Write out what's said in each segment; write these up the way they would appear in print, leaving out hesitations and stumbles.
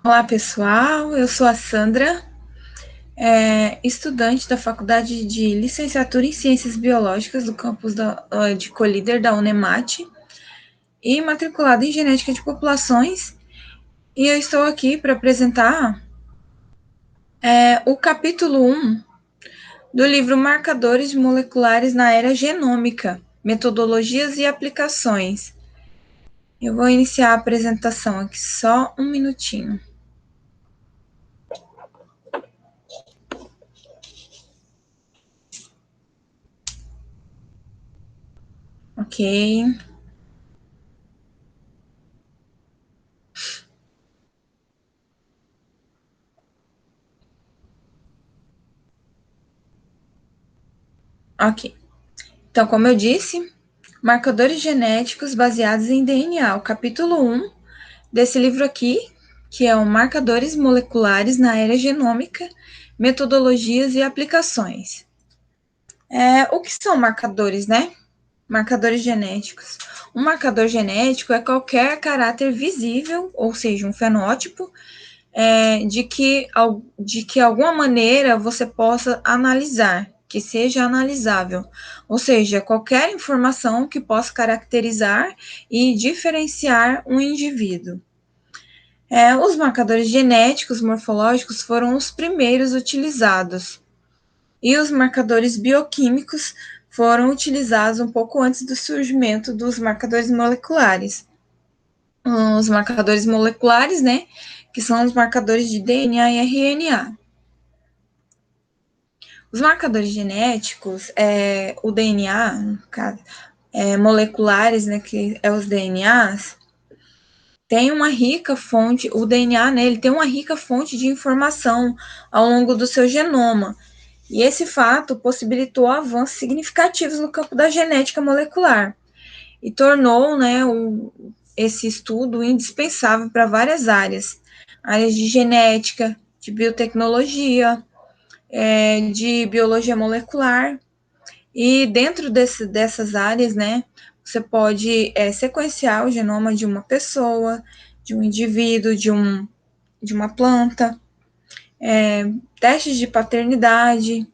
Olá, pessoal. Eu sou a Sandra, estudante da Faculdade de Licenciatura em Ciências Biológicas do campus de Colíder da Unemate e matriculada em Genética de Populações. E eu estou aqui para apresentar o capítulo 1 do livro Marcadores Moleculares na Era Genômica, Metodologias e Aplicações. Eu vou iniciar a apresentação aqui só um minutinho. Ok. Ok. Então, como eu disse, marcadores genéticos baseados em DNA, o capítulo 1 desse livro aqui, que é o Marcadores Moleculares na Era Genômica, Metodologias e Aplicações. O que são marcadores, né? Marcadores genéticos. Um marcador genético é qualquer caráter visível, ou seja, um fenótipo, de que alguma maneira você possa analisar, que seja analisável, ou seja, qualquer informação que possa caracterizar e diferenciar um indivíduo. Os marcadores genéticos morfológicos foram os primeiros utilizados, e os marcadores bioquímicos foram utilizados um pouco antes do surgimento dos marcadores moleculares. Os marcadores moleculares, né, que são os marcadores de DNA e RNA. Os marcadores genéticos, o DNA, no caso, moleculares, né, que é os DNAs, tem uma rica fonte, o DNA, né, ele tem uma rica fonte de informação ao longo do seu genoma. E esse fato possibilitou avanços significativos no campo da genética molecular e tornou, né, esse estudo indispensável para várias áreas de genética, de biotecnologia, de biologia molecular. E dentro dessas áreas, né, você pode sequenciar o genoma de uma pessoa, de um indivíduo, de uma planta, testes de paternidade,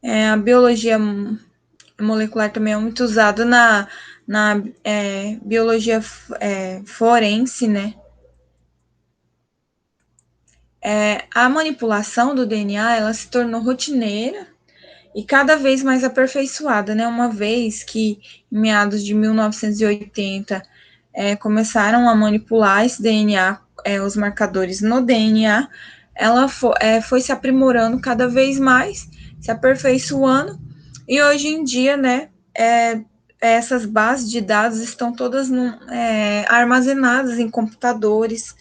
a biologia molecular também é muito usado na biologia forense, né? A manipulação do DNA ela se tornou rotineira e cada vez mais aperfeiçoada, né? Uma vez que, em meados de 1980, começaram a manipular esse DNA, os marcadores no DNA, ela foi se aprimorando cada vez mais, se aperfeiçoando, e hoje em dia, né, essas bases de dados estão todas armazenadas em computadores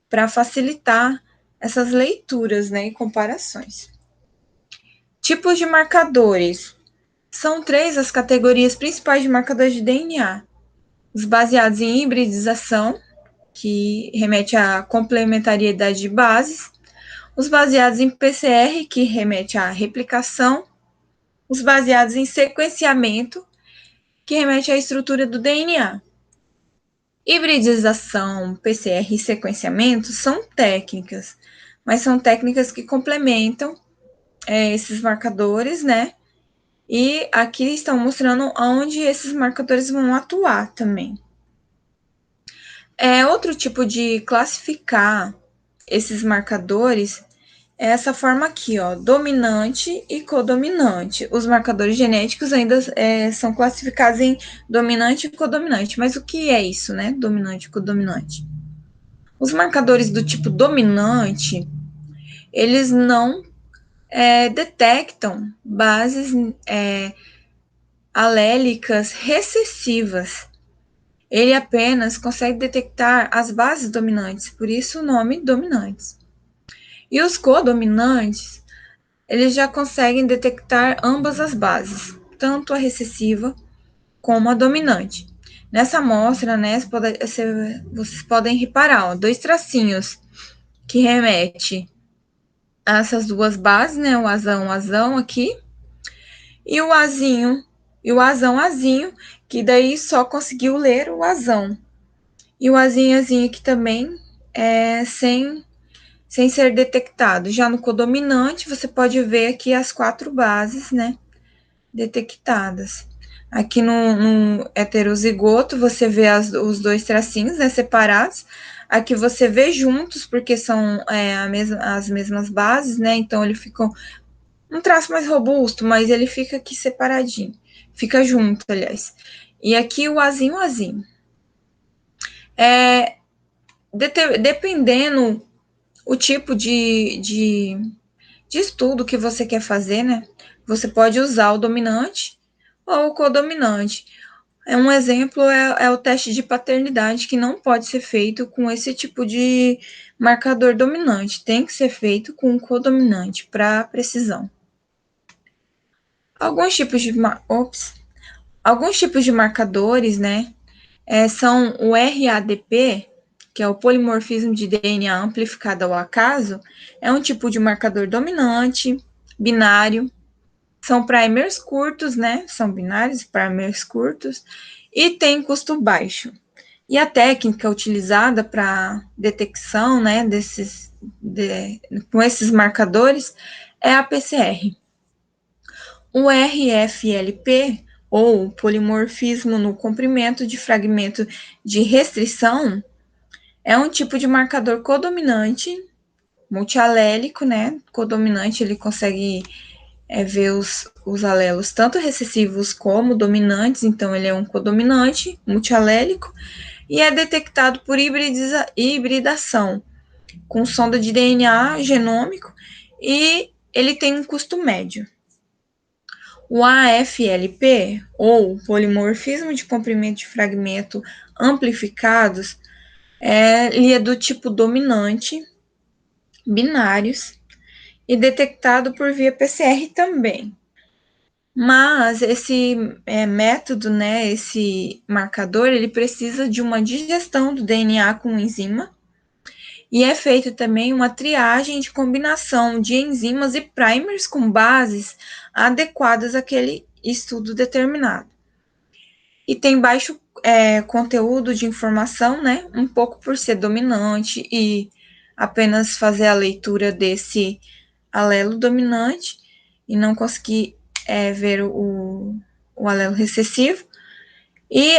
para facilitar essas leituras, né, e comparações. Tipos de marcadores. São três as categorias principais de marcadores de DNA: os baseados em hibridização, que remete à complementariedade de bases, os baseados em PCR, que remete à replicação, os baseados em sequenciamento, que remete à estrutura do DNA. Hibridização, PCR e sequenciamento são técnicas, mas são técnicas que complementam esses marcadores, né? E aqui estão mostrando onde esses marcadores vão atuar também. Outro tipo de classificar esses marcadores é essa forma aqui, ó, dominante e codominante. Os marcadores genéticos ainda são classificados em dominante e codominante. Mas o que é isso, né? Dominante e codominante. Os marcadores do tipo dominante, eles não detectam bases alélicas recessivas. Ele apenas consegue detectar as bases dominantes, por isso o nome dominantes. E os codominantes, eles já conseguem detectar ambas as bases, tanto a recessiva como a dominante. Nessa amostra, né, vocês podem reparar, ó, dois tracinhos que remete a essas duas bases, né, o azão aqui, e o azinho, e o azinho, que daí só conseguiu ler o azão. E o azinho aqui também sem sem ser detectado. Já no codominante, você pode ver aqui as 4 bases, né, detectadas. Aqui no heterozigoto, você vê os 2 tracinhos, né, separados. Aqui você vê juntos, porque são as mesmas bases, né, então ele fica um traço mais robusto, mas ele fica aqui separadinho. Fica junto, aliás. E aqui o azinho, azinho. Dependendo o tipo de estudo que você quer fazer, né? Você pode usar o dominante ou o codominante. Um exemplo é o teste de paternidade, que não pode ser feito com esse tipo de marcador dominante. Tem que ser feito com o codominante para precisão. Alguns tipos de, alguns tipos de marcadores, né? São o RADP, que é o polimorfismo de DNA amplificado ao acaso, é um tipo de marcador dominante, binário. São primers curtos, né? São binários, primers curtos, e tem custo baixo. E a técnica utilizada para detecção, né, com esses marcadores é a PCR. O RFLP, ou polimorfismo no comprimento de fragmento de restrição, é um tipo de marcador codominante, multialélico, né? Codominante, ele consegue ver os alelos tanto recessivos como dominantes, então ele é um codominante multialélico e é detectado por hibridação com sonda de DNA genômico e ele tem um custo médio. O AFLP, ou polimorfismo de comprimento de fragmento amplificados, ele é do tipo dominante, binários, e detectado por via PCR também. Mas esse método, né, esse marcador, ele precisa de uma digestão do DNA com enzima e é feito também uma triagem de combinação de enzimas e primers com bases adequadas àquele estudo determinado. E tem baixo conteúdo de informação, né, um pouco por ser dominante e apenas fazer a leitura desse alelo dominante e não conseguir ver o alelo recessivo, e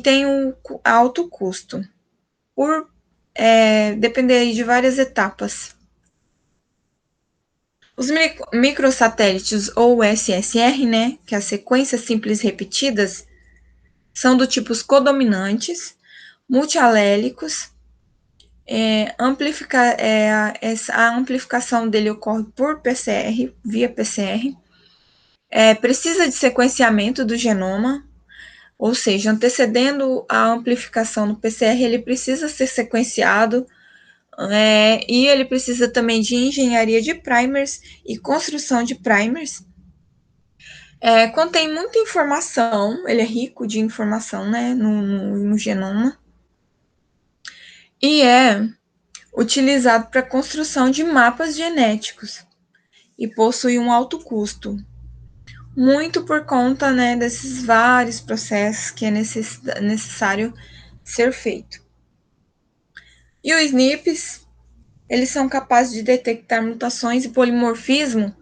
tem o alto custo, por depender de várias etapas. Os microsatélites ou SSR, né, que é as sequências simples repetidas, são do tipo codominantes, multialélicos. A amplificação dele ocorre por PCR, via PCR. Precisa de sequenciamento do genoma, ou seja, antecedendo a amplificação no PCR, ele precisa ser sequenciado, e ele precisa também de engenharia de primers e construção de primers. Contém muita informação, ele é rico de informação, né, no genoma, e é utilizado para a construção de mapas genéticos e possui um alto custo, muito por conta, né, desses vários processos que é necessário ser feito. E os SNPs, eles são capazes de detectar mutações e polimorfismo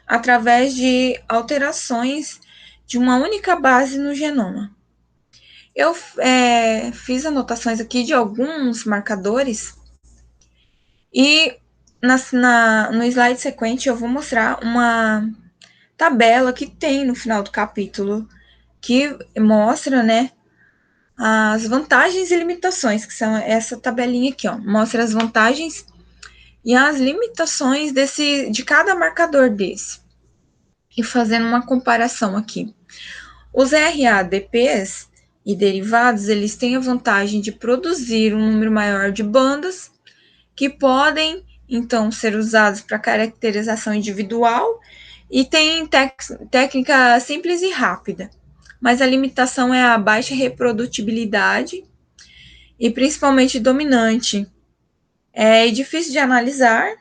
através de alterações de uma única base no genoma. Eu fiz anotações aqui de alguns marcadores e no slide sequente eu vou mostrar uma tabela que tem no final do capítulo que mostra, né, as vantagens e limitações, que são essa tabelinha aqui, ó, mostra as vantagens e as limitações de cada marcador desse. E fazendo uma comparação aqui. Os RADPs e derivados, eles têm a vantagem de produzir um número maior de bandas que podem, então, ser usados para caracterização individual e tem técnica simples e rápida. Mas a limitação é a baixa reprodutibilidade e principalmente dominante. É difícil de analisar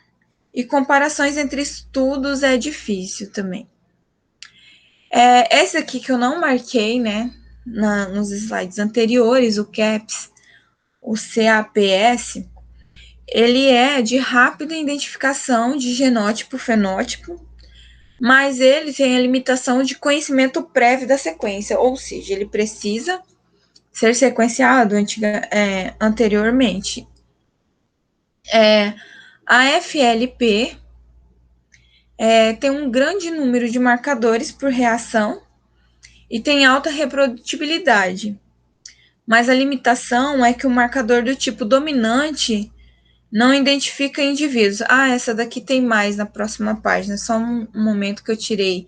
e comparações entre estudos é difícil também. Esse aqui que eu não marquei, né, nos slides anteriores, o CAPS, o CAPS, ele é de rápida identificação de genótipo-fenótipo, mas ele tem a limitação de conhecimento prévio da sequência, ou seja, ele precisa ser sequenciado anteriormente. A FLP tem um grande número de marcadores por reação e tem alta reprodutibilidade, mas a limitação é que o marcador do tipo dominante não identifica indivíduos. Ah, essa daqui tem mais na próxima página, só um momento que eu tirei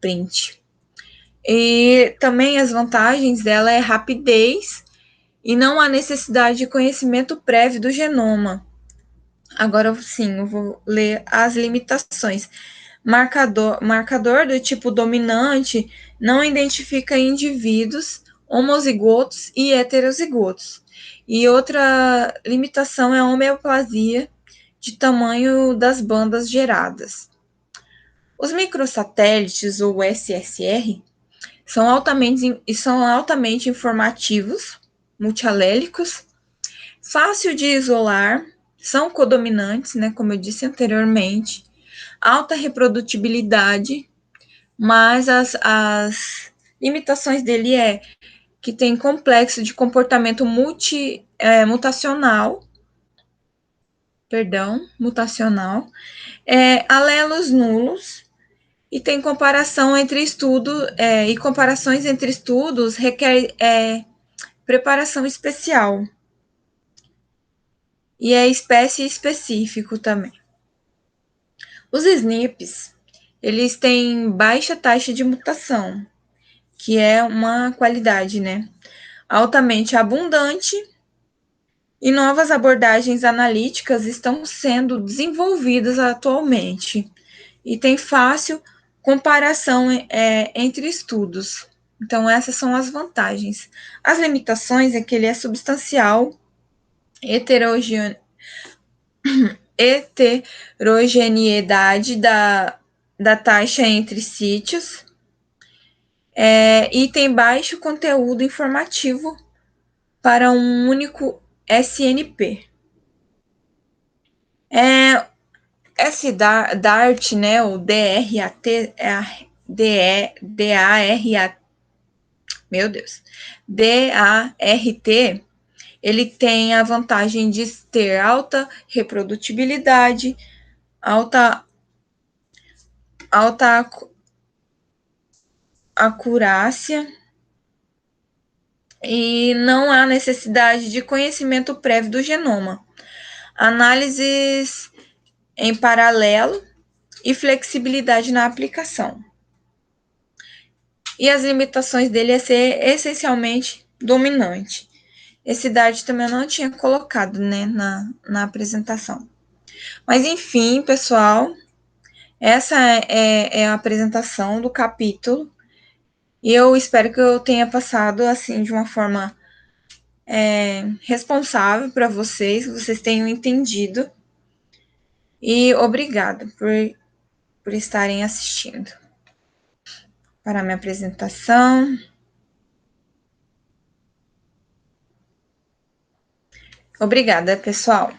print. E também as vantagens dela é rapidez e não há necessidade de conhecimento prévio do genoma. Agora sim, eu vou ler as limitações. Marcador do tipo dominante não identifica indivíduos homozigotos e heterozigotos. E outra limitação é a homeoplasia de tamanho das bandas geradas. Os microsatélites, ou SSR, são altamente informativos, multialélicos, fácil de isolar, são codominantes, né, como eu disse anteriormente, alta reprodutibilidade, mas as limitações dele é que tem complexo de comportamento mutacional, alelos nulos, e tem comparação entre e comparações entre estudos requer preparação especial. E é espécie específico também. Os SNPs, eles têm baixa taxa de mutação, que é uma qualidade, né? Altamente abundante, e novas abordagens analíticas estão sendo desenvolvidas atualmente e tem fácil comparação entre estudos. Então, essas são as vantagens. As limitações é que ele é substancial, heterogeneidade da taxa entre sítios, e tem baixo conteúdo informativo para um único SNP. Esse DART, né, o DRAT, DART, meu Deus, DART, ele tem a vantagem de ter alta reprodutibilidade, alta acurácia, e não há necessidade de conhecimento prévio do genoma. Análises em paralelo e flexibilidade na aplicação. E as limitações dele é ser essencialmente dominante. Esse DART também eu não tinha colocado, né, na apresentação. Mas enfim, pessoal, essa é a apresentação do capítulo. E eu espero que eu tenha passado assim de uma forma responsável para vocês, que vocês tenham entendido. E obrigada por estarem assistindo para a minha apresentação. Obrigada, pessoal.